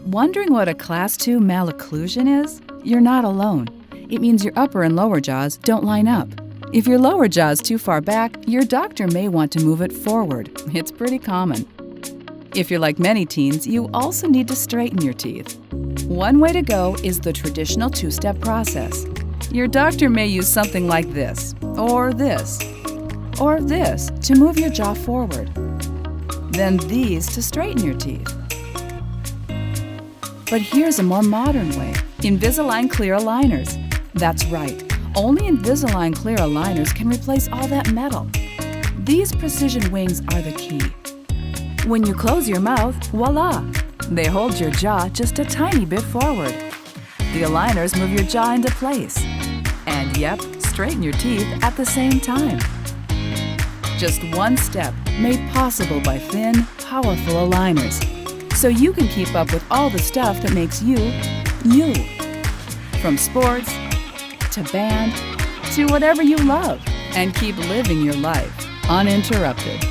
Wondering what a Class 2 malocclusion is? You're not alone. It means your upper and lower jaws don't line up. If your lower jaw is too far back, your doctor may want to move it forward. It's pretty common. If you're like many teens, you also need to straighten your teeth. One way to go is the traditional two-step process. Your doctor may use something like this, or this, or this to move your jaw forward. Then these to straighten your teeth. But here's a more modern way. Invisalign clear aligners. That's right. Only Invisalign clear aligners can replace all that metal. These precision wings are the key. When you close your mouth, voila! They hold your jaw just a tiny bit forward. The aligners move your jaw into place. And yep, straighten your teeth at the same time. Just one step made possible by thin, powerful aligners. So you can keep up with all the stuff that makes you, you. From sports, to band, to whatever you love, and keep living your life uninterrupted.